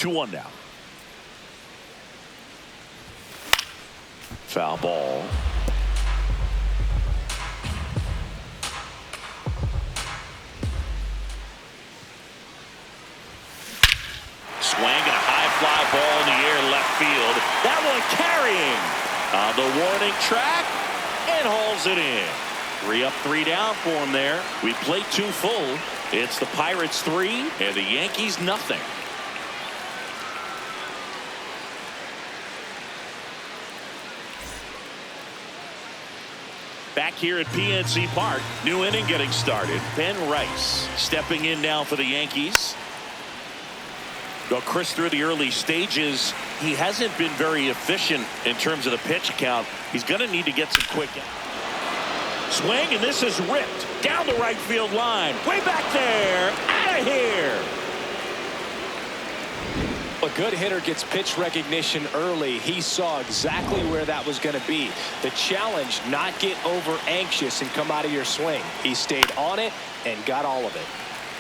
2-1 now. Foul ball. Swing and a high fly ball in the air left field. That one carrying on the warning track and hauls it in. 3 up, 3 down for him there. We played 2 full. It's the Pirates 3 and the Yankees nothing. Back here at PNC Park, new inning getting started. Ben Rice stepping in now for the Yankees. Well, Chris, through the early stages, he hasn't been very efficient in terms of the pitch count. He's going to need to get some quick. Swing, and this is ripped down the right field line. Way back there. Out of here. A good hitter gets pitch recognition early. He saw exactly where that was going to be. The challenge, not get over anxious and come out of your swing. He stayed on it and got all of it.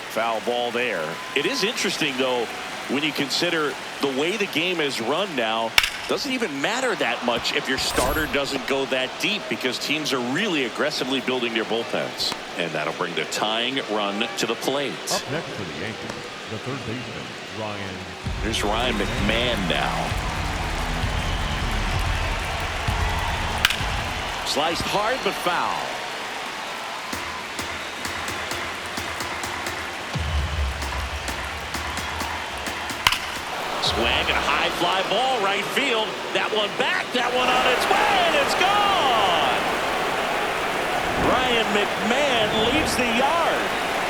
Foul ball there. It is interesting, though, when you consider the way the game is run now. Doesn't even matter that much if your starter doesn't go that deep, because teams are really aggressively building their bullpens. And that'll bring the tying run to the plate. Up next for the Yankees, the third baseman, Ryan. Here's Ryan McMahon now. Sliced hard but foul. Swing and a high fly ball right field. That one back, that one on its way, and it's gone. Ryan McMahon leaves the yard.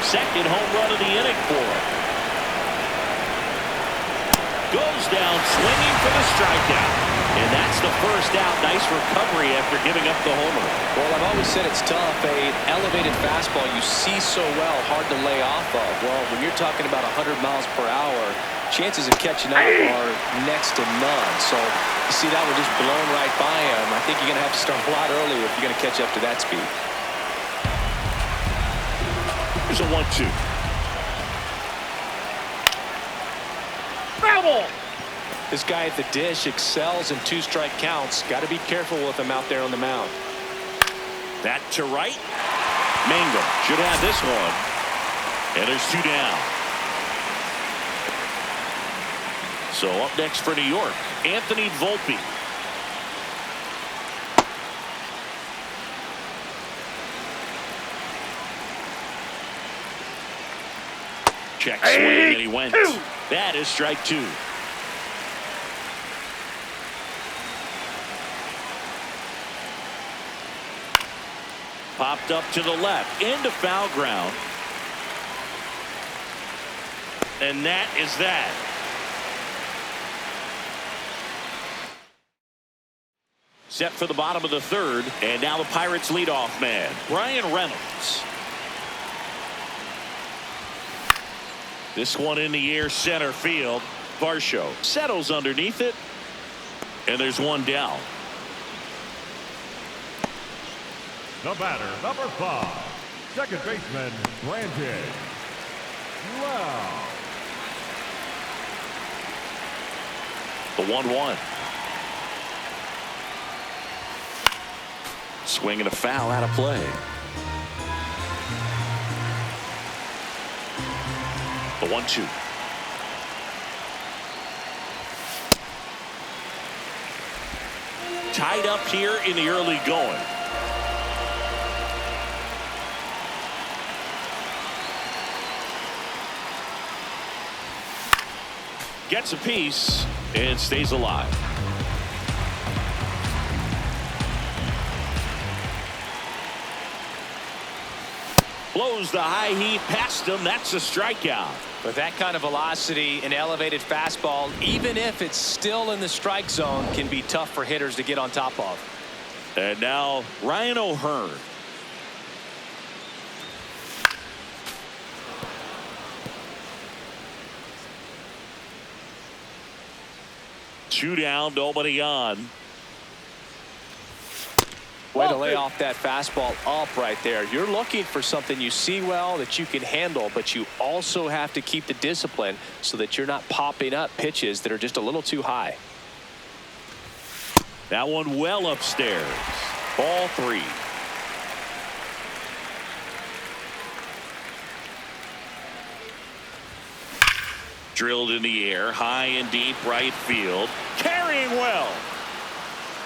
Second home run of the inning for him. Goes down swinging for the strikeout. And that's the first out. Nice recovery after giving up the homer. Well, I've always said it's tough. An elevated fastball you see so well, hard to lay off of. Well, when you're talking about 100 miles per hour, chances of catching up are next to none. So you see that one just blown right by him. I think you're going to have to start a lot earlier if you're going to catch up to that speed. Here's a 1-2. Foul ball. This guy at the dish excels in 2-strike counts. Got to be careful with him out there on the mound. That to right. Mangum should have this one. And there's 2 down. So up next for New York, Anthony Volpe. Check swing, and he went. That is strike 2. Popped up to the left, into foul ground. And that is that. Set for the bottom of the third, and now the Pirates leadoff man, Brian Reynolds. This one in the air, center field. Varsho settles underneath it, and there's 1 down. The batter, number 5, second baseman, Brandon Lowe. The 1-1. Swing and a foul out of play. The 1-2. Tied up here in the early going. Gets a piece and stays alive. Blows the high heat past him. That's a strikeout. With that kind of velocity, an elevated fastball, even if it's still in the strike zone, can be tough for hitters to get on top of. And now Ryan O'Hearn. Two down, nobody on. Way to lay off that fastball up right there. You're looking for something you see well that you can handle, but you also have to keep the discipline so that you're not popping up pitches that are just a little too high. That one well upstairs. Ball 3. Drilled in the air, high and deep right field. Carrying well.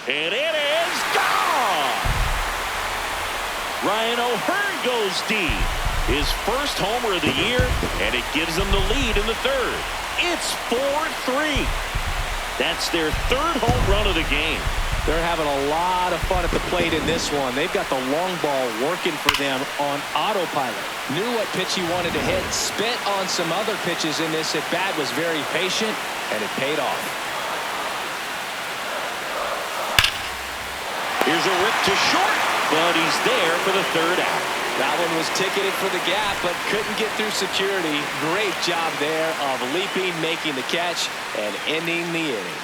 And it is gone. Ryan O'Hearn goes deep. His first homer of the year, and it gives them the lead in the third. It's 4-3. That's their third home run of the game. They're having a lot of fun at the plate in this one. They've got the long ball working for them on autopilot. Knew what pitch he wanted to hit. Spent on some other pitches in this at bat. Was very patient, and it paid off. Here's a rip to short, but he's there for the third out. That one was ticketed for the gap, but couldn't get through security. Great job there of leaping, making the catch, and ending the inning.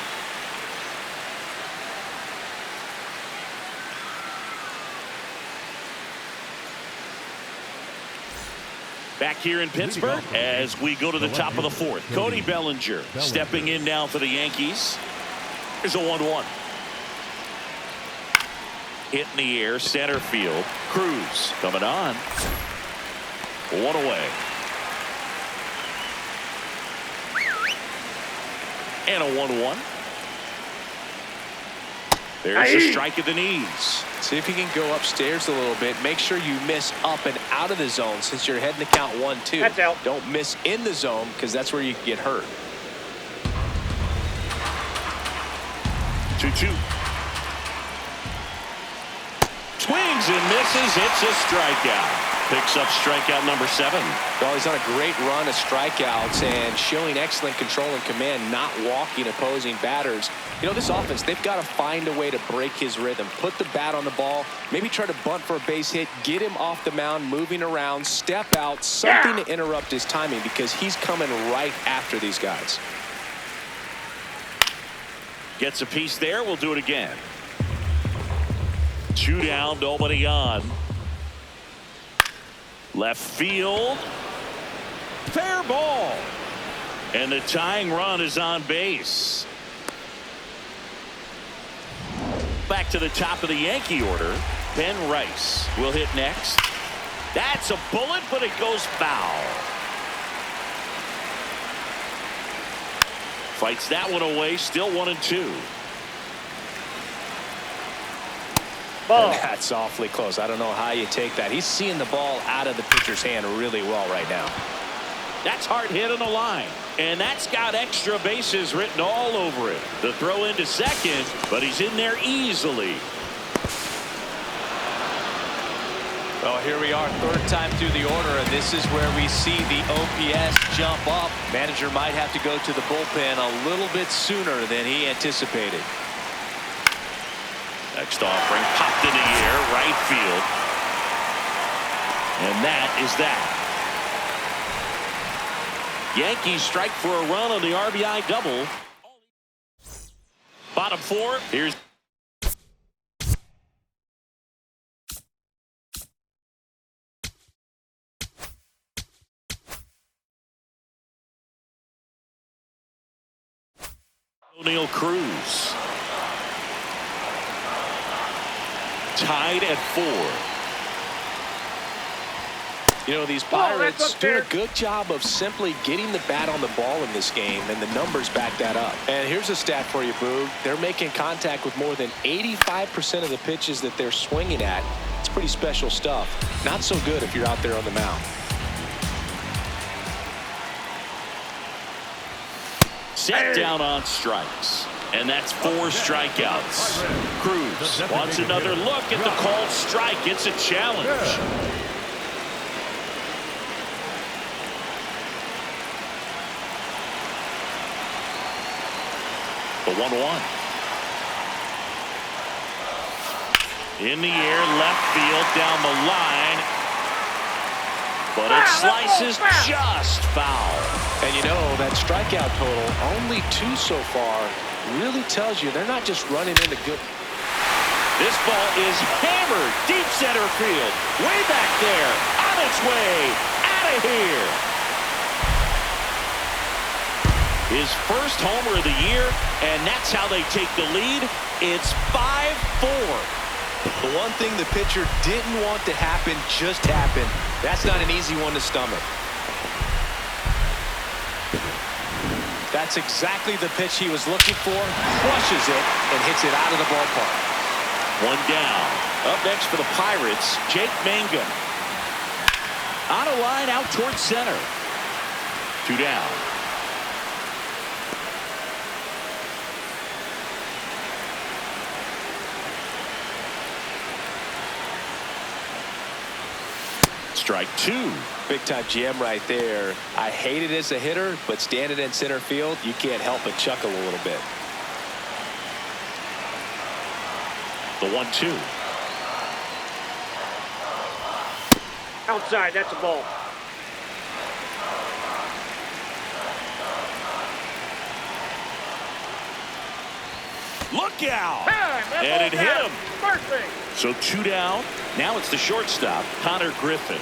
Back here in Pittsburgh as we go to the top of the fourth. Cody Bellinger stepping in now for the Yankees. Here's a 1-1. Hit in the air, center field. Cruz coming on. One away. And a 1-1. There's a strike at the knees. See if you can go upstairs a little bit. Make sure you miss up and out of the zone since you're heading to count 1-2. That's out. Don't miss in the zone because that's where you can get hurt. 2-2. Swings and misses. It's a strikeout. Picks up strikeout number 7. Well, he's on a great run of strikeouts and showing excellent control and command, not walking opposing batters. You know, this offense, they've got to find a way to break his rhythm. Put the bat on the ball, maybe try to bunt for a base hit, get him off the mound, moving around, step out, something to interrupt his timing because he's coming right after these guys. Gets a piece there. We'll do it again. 2 down, nobody on. Left field. Fair ball. And the tying run is on base. Back to the top of the Yankee order. Ben Rice will hit next. That's a bullet, but it goes foul. Fights that one away. Still 1-2. And that's awfully close. I don't know how you take that. He's seeing the ball out of the pitcher's hand really well right now. That's hard hit on the line. And that's got extra bases written all over it. The throw into second, but he's in there easily. Well, here we are, third time through the order, and this is where we see the OPS jump up. Manager might have to go to the bullpen a little bit sooner than he anticipated. Next offering popped in the air, right field. And that is that. Yankees strike for a run on the RBI double. Bottom 4. Here's O'Neal Cruz. Tied at 4. You know, these Pirates doing a good job of simply getting the bat on the ball in this game, and the numbers back that up. And here's a stat for you, Boog. They're making contact with more than 85% of the pitches that they're swinging at. It's pretty special stuff. Not so good if you're out there on the mound. Set down on strikes. And that's 4 strikeouts. Cruz wants another look at the called strike. It's a challenge. The 1-1. In the air, left field, down the line. But it slices just foul. And you know, that strikeout total, only 2 so far, really tells you they're not just running into good. This ball is hammered deep center field. Way back there. On its way. Out of here. His first homer of the year, and that's how they take the lead. It's 5-4. The one thing the pitcher didn't want to happen just happened. That's not an easy one to stomach. That's exactly the pitch he was looking for. Crushes it and hits it out of the ballpark. One down. Up next for the Pirates, Jake Mangum. On a line out towards center. 2 down. Strike 2. Big time jam right there. I hate it as a hitter, but standing in center field, you can't help but chuckle a little bit. The 1-2. Outside, that's a ball. Look out! Time, And it hit down. him. First thing. So 2 down. Now it's the shortstop, Connor Griffin.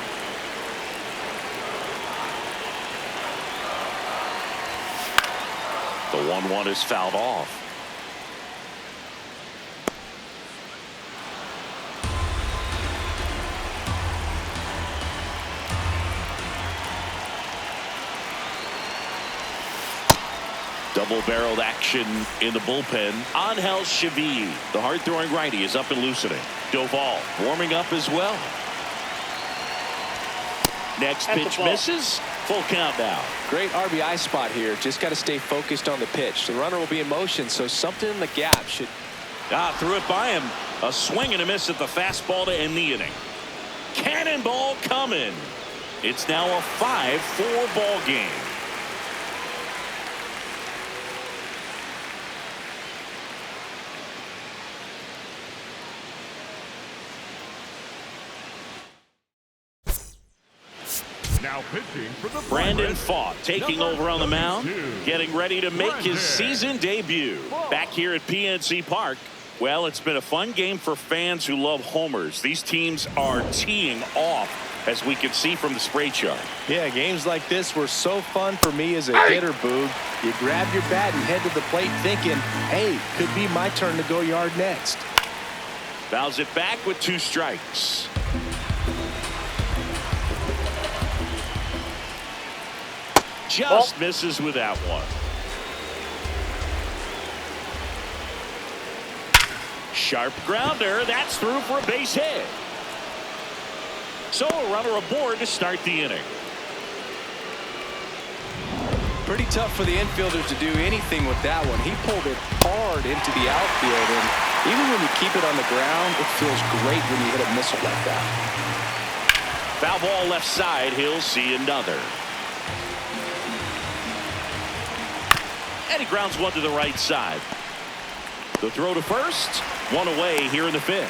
The 1-1 is fouled off. Double-barreled action in the bullpen. Angel Chevy, the hard-throwing righty, is up and loosening. Doval warming up as well. Next pitch misses. Full count now. Great RBI spot here. Just got to stay focused on the pitch. The runner will be in motion, so something in the gap should. Threw it by him. A swing and a miss at the fastball to end the inning. Cannonball coming. It's now a 5-4 ball game. Now pitching for the Brandon Pirates, Pfaadt taking over on the mound, getting ready to make his season debut back here at PNC Park. Well, it's been a fun game for fans who love homers. These teams are teeing off, as we can see from the spray chart. Yeah, games like this were so fun for me as a hitter, Boog. You grab your bat and head to the plate thinking, hey, could be my turn to go yard next. Fouls it back with 2 strikes. Just misses with that one. Sharp grounder. That's through for a base hit. So a runner aboard to start the inning. Pretty tough for the infielders to do anything with that one. He pulled it hard into the outfield, and even when you keep it on the ground, it feels great when you hit a missile like that. Foul ball left side. He'll see another. And he grounds one to the right side. The throw to first. One away here in the 5th.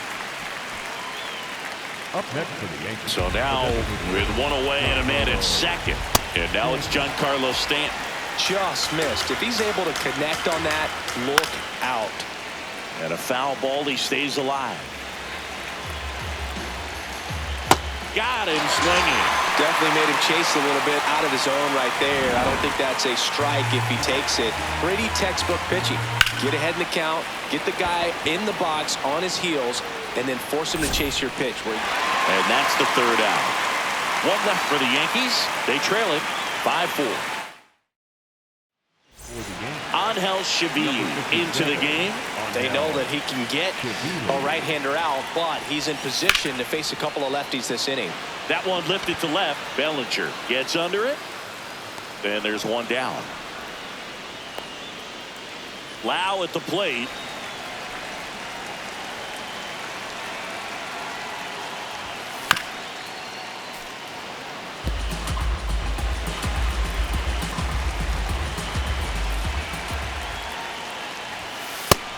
Up next for the Yankees. So now with one away and a man at second. And now it's Giancarlo Stanton. Just missed. If he's able to connect on that, look out. And a foul ball. He stays alive. Got him swinging. Definitely made him chase a little bit out of his zone right there. I don't think that's a strike if he takes it. Pretty textbook pitching. Get ahead in the count, get the guy in the box on his heels, and then force him to chase your pitch. And that's the 3rd out. One left for the Yankees. They trail it 5-4. Angel Chevy into the game. They know that he can get a right-hander out, but he's in position to face a couple of lefties this inning. That one lifted to left. Bellinger gets under it. And there's one down. Lau at the plate.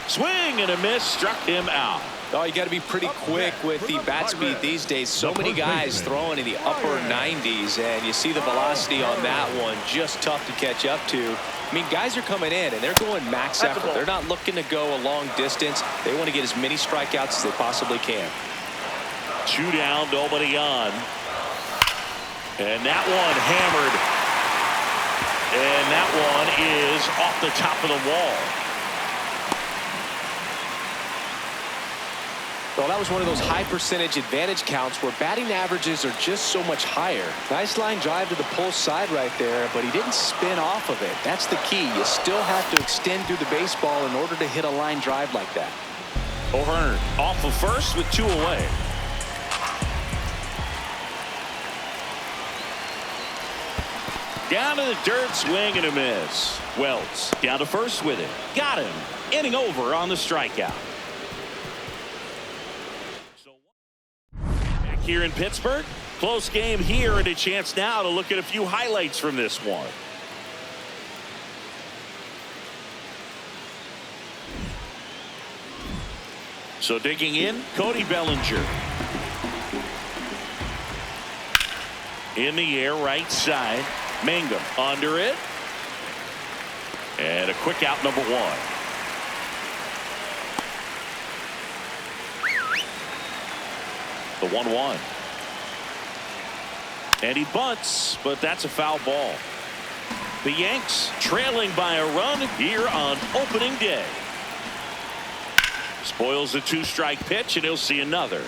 Swing and a miss, struck him out. Oh, you got to be pretty quick with the bat speed these days. So many guys throwing in the upper 90s, and you see the velocity on that one. Just tough to catch up to. I mean, guys are coming in, and they're going max effort. They're not looking to go a long distance. They want to get as many strikeouts as they possibly can. 2 down, nobody on. And that one hammered. And that one is off the top of the wall. Well, that was one of those high percentage advantage counts where batting averages are just so much higher. Nice line drive to the pull side right there, but he didn't spin off of it. That's the key. You still have to extend through the baseball in order to hit a line drive like that. O'Hearn off of first with 2 away. Down to the dirt, swing and a miss. Wells down to first with it. Got him. Inning over on the strikeout. Back here in Pittsburgh. Close game here, and a chance now to look at a few highlights from this one. So digging in, Cody Bellinger. In the air, right side. Mangum under it. And a quick out, number 1. The 1-1. And he bunts, but that's a foul ball. The Yanks trailing by a run here on opening day. Spoils the 2-strike pitch, and he'll see another.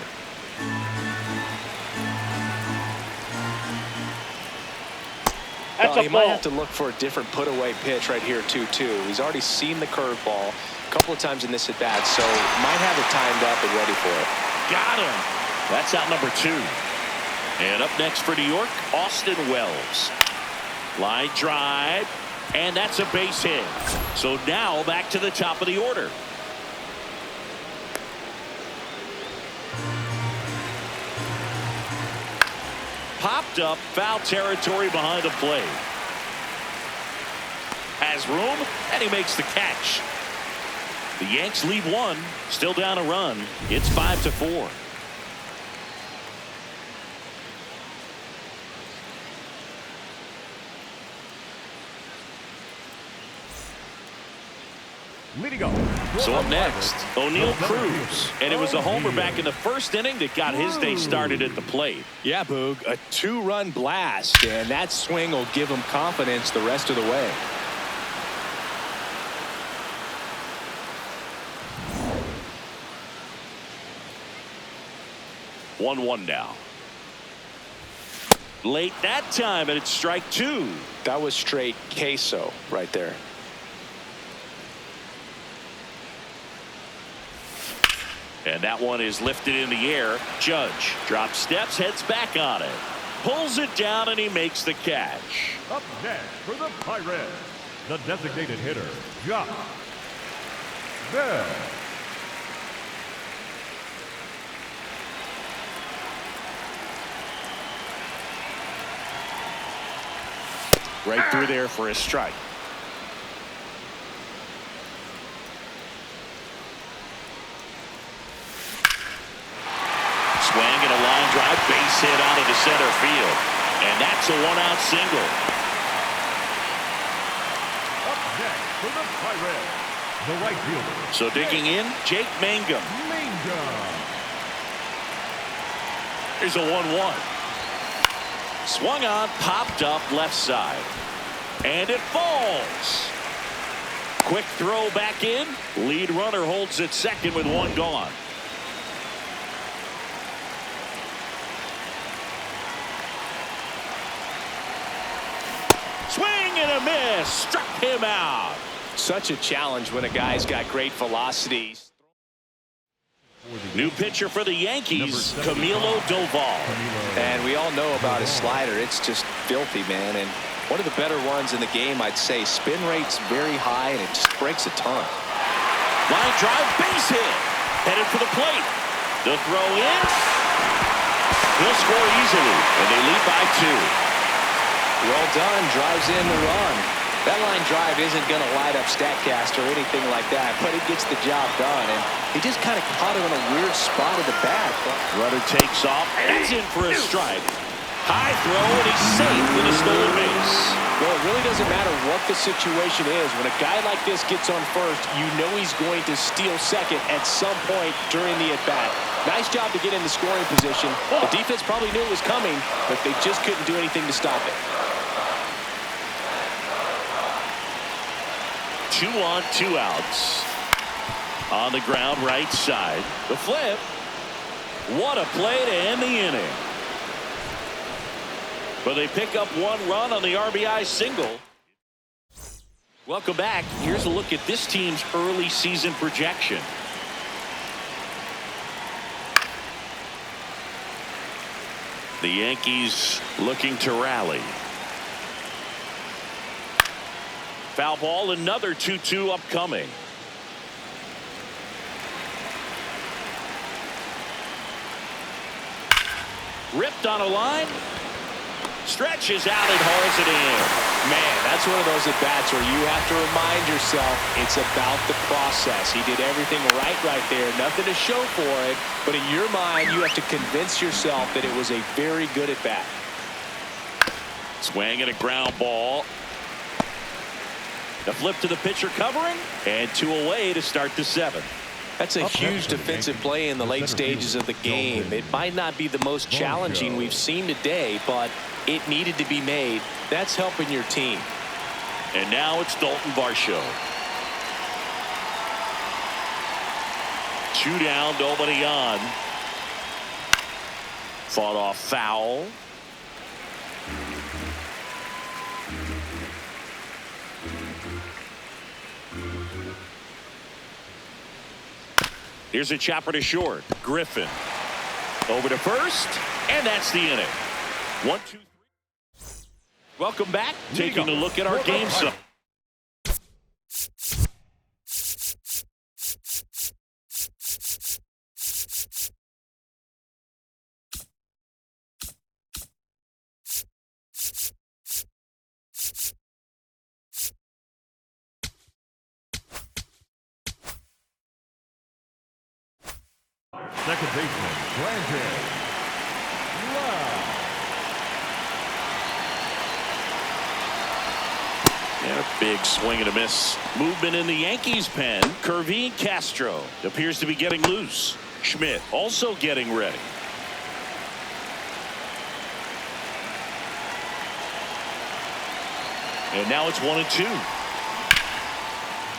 He might have to look for a different put-away pitch right here, too. He's already seen the curveball a couple of times in this at-bat, so might have it timed up and ready for it. Got him. That's out number 2. And up next for New York, Austin Wells. Line drive, and that's a base hit. So now back to the top of the order. Popped up, foul territory behind the plate. Has room, and he makes the catch. The Yanks lead 1, still down a run. It's 5-4. So up next, O'Neal Cruz, and it was a homer back in the first inning that got his day started at the plate. Yeah, Boog, a 2-run blast, and that swing will give him confidence the rest of the way. One now. Late that time, and it's strike 2. That was straight queso right there. And that one is lifted in the air. Judge drops steps, heads back on it. Pulls it down, and he makes the catch. Up next for the Pirates, the designated hitter, Josh Bell. Right through there for a strike. Swing and a line drive, base hit out into center field. And that's a 1-out single. Up next for the Pirates, the right fielder. So digging in, Jake Mangum. Here's a 1-1. Swung on, popped up left side. And it falls. Quick throw back in. Lead runner holds at second with 1 gone. Swing and a miss. Struck him out. Such a challenge when a guy's got great velocity. New pitcher for the Yankees, Camilo Doval. And we all know about his slider. It's just filthy, man. And one of the better ones in the game, I'd say. Spin rate's very high, and it just breaks a ton. Line drive, base hit. Headed for the plate. The throw in. He'll score easily, and they lead by 2. Well done. Drives in the run. That line drive isn't going to light up StatCast or anything like that, but it gets the job done. And He just kind of caught him in a weird spot of the bat. Runner takes off. That's in for a strike. High throw, and he's safe with a stolen base. Well, it really doesn't matter what the situation is. When a guy like this gets on first, you know he's going to steal second at some point during the at-bat. Nice job to get in the scoring position. The defense probably knew it was coming, but they just couldn't do anything to stop it. 2 on, 2 outs. On the ground, right side. The flip. What a play to end the inning. But they pick up 1 run on the RBI single. Welcome back. Here's a look at this team's early season projection. The Yankees looking to rally. Foul ball, another 2-2 upcoming. Ripped on a line. Stretches out and hauls it in. Man, that's one of those at-bats where you have to remind yourself it's about the process. He did everything right there. Nothing to show for it. But in your mind, you have to convince yourself that it was a very good at-bat. Swing and a ground ball. The flip to the pitcher covering. And 2 away to start the 7th. That's a huge defensive play in the late stages of the game. It might not be the most challenging we've seen today, but it needed to be made. That's helping your team. And now it's Dalton Varsho. 2 down, nobody on. Fought off foul. Here's a chopper to short. Griffin over to first, and that's the inning. 1, 2, 3. Welcome back. Taking a look at our game sum. Second baseman, Brandon. And a big swing and a miss. Movement in the Yankees pen. Kervin Castro appears to be getting loose. Schmidt also getting ready. And now it's 1 and 2.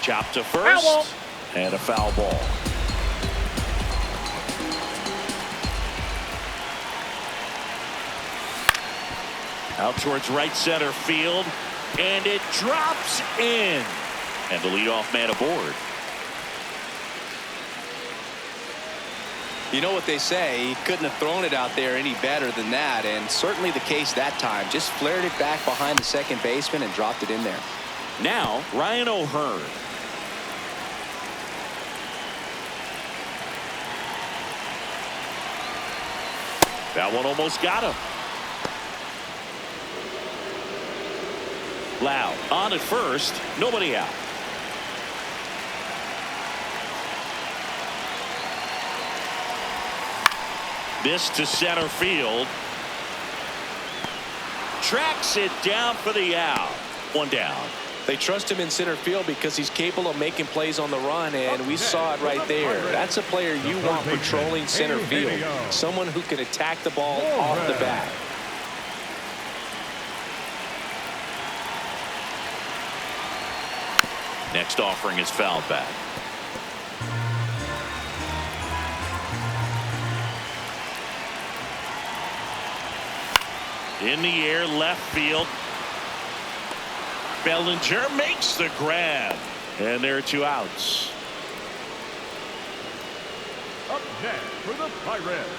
Chop to first. And a foul ball. Out towards right center field. And it drops in. And the leadoff man aboard. You know what they say, he couldn't have thrown it out there any better than that, and certainly the case that time. Just flared it back behind the second baseman and dropped it in there. Now Ryan O'Hearn. That one almost got him. Loud on at first, nobody out. This to center field. Tracks it down for the out. 1 down. They trust him in center field because he's capable of making plays on the run, and we saw it right there. That's a player you want patrolling center field. Someone who can attack the ball off the bat. Next offering is fouled back. In the air, left field. Bellinger makes the grab. And there are 2 outs. Up next for the Pirates,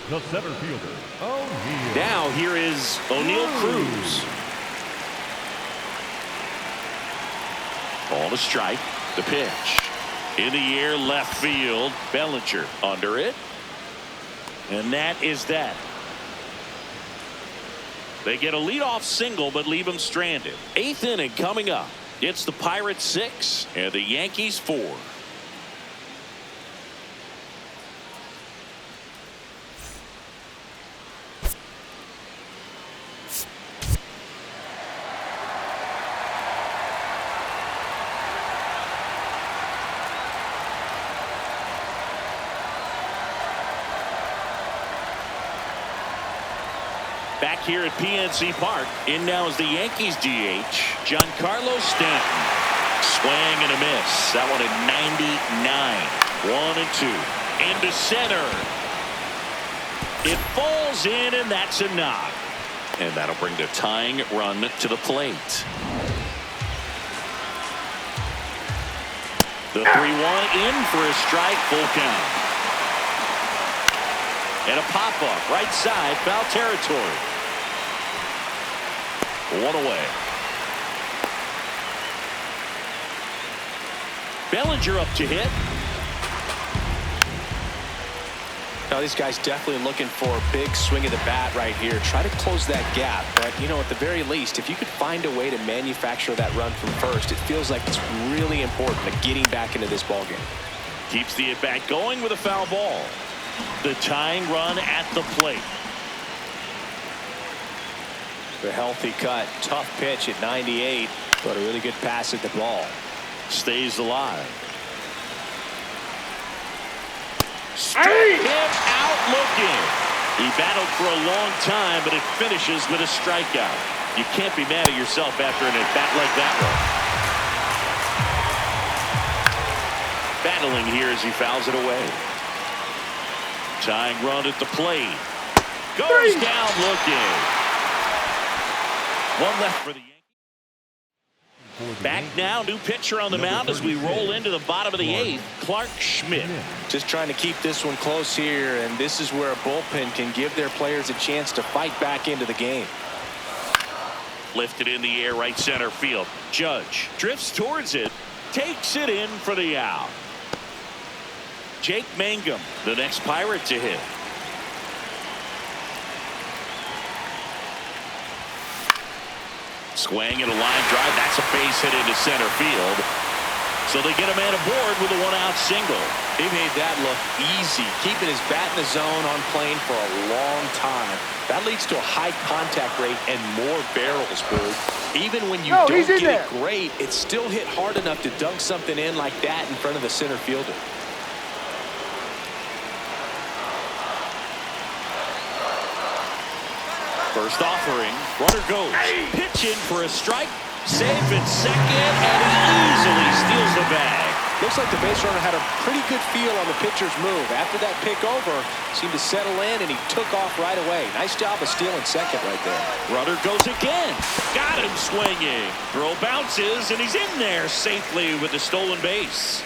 the center fielder, O'Neal. Now here is O'Neal Cruz. Ball to strike. The pitch. In the air, left field. Bellinger under it. And that is that. They get a leadoff single but leave him stranded. 8th inning coming up. It's the Pirates 6 and the Yankees 4. Back here at PNC Park, in now is the Yankees DH, Giancarlo Stanton. Swing and a miss. That one at 99. 1-2. Into center. It falls in, and that's a knock. And that'll bring the tying run to the plate. The 3-1 in for a strike, full count. And a pop-up, right side, foul territory. 1 away. Bellinger up to hit. Now these guys definitely looking for a big swing of the bat right here. Try to close that gap. But, you know, at the very least, if you could find a way to manufacture that run from first, it feels like it's really important to getting back into this ballgame. Keeps the at-bat going with a foul ball. The tying run at the plate. The healthy cut. Tough pitch at 98, but a really good pass at the ball. Stays alive. Straight him out looking. He battled for a long time, but it finishes with a strikeout. You can't be mad at yourself after an at-bat like that one. Battling here as he fouls it away. Tying run at the plate. Goes down looking. One left for the Yankees. Back now, new pitcher on the mound as we roll into the bottom of the 8th, Clark Schmidt. Just trying to keep this one close here, and this is where a bullpen can give their players a chance to fight back into the game. Lifted in the air, right center field. Judge drifts towards it, takes it in for the out. Jake Mangum, the next Pirate to hit. Swing and a line drive. That's a base hit into center field. So they get a man aboard with a one-out single. He made that look easy, keeping his bat in the zone on plane for a long time. That leads to a high contact rate and more barrels, Boog. Even when you don't get it great, it's still hit hard enough to dunk something in like that in front of the center fielder. First offering, runner goes. Pitch in for a strike. Safe at second, and he easily steals the bag. Looks like the base runner had a pretty good feel on the pitcher's move. After that pick over, seemed to settle in, and he took off right away. Nice job of stealing second right there. Runner goes again. Got him swinging. Throw bounces, and he's in there safely with the stolen base.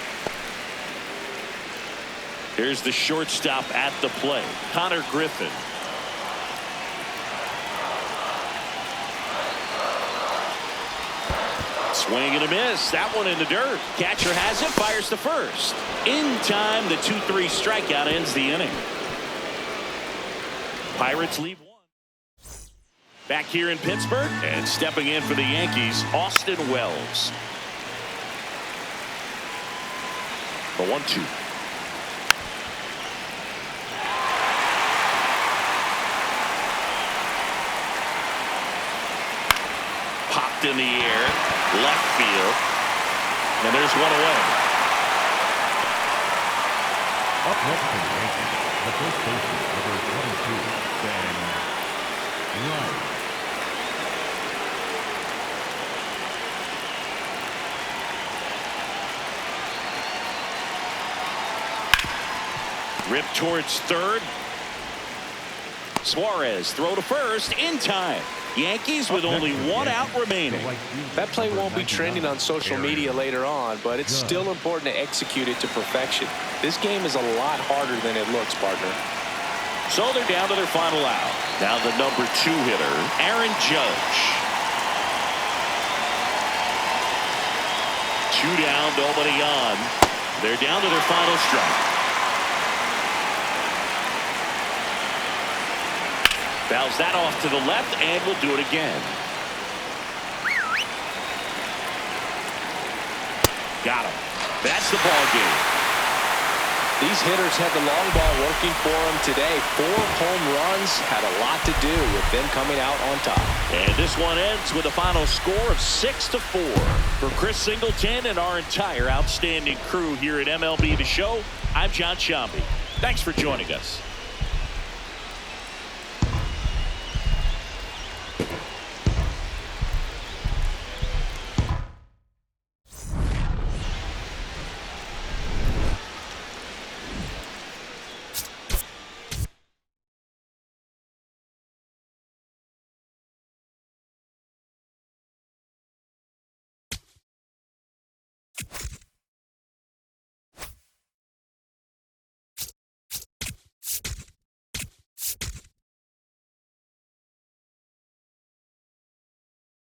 Here's the shortstop at the plate, Connor Griffin. Swing and a miss. That one in the dirt. Catcher has it. Fires to first. In time, the 2-3 strikeout ends the inning. Pirates leave one. Back here in Pittsburgh, and stepping in for the Yankees, Austin Wells. The 1-2. Popped in the air. Left field. And there's one away. Up next for the Yankees, the first baseman, number 22, Ben Wright. Ripped towards third. Suarez throw to first in time. Yankees with only one out remaining. That play won't be trending on social media later on, but it's still important to execute it to perfection. This game is a lot harder than it looks, partner. So they're down to their final out. Now the number 2 hitter, Aaron Judge. 2 down, nobody on. They're down to their final strike. Fouls that off to the left, and will do it again. Got him. That's the ball game. These hitters had the long ball working for them today. 4 home runs had a lot to do with them coming out on top. And this one ends with a final score of 6-4. For Chris Singleton and our entire outstanding crew here at MLB The Show, I'm John Shambi. Thanks for joining us.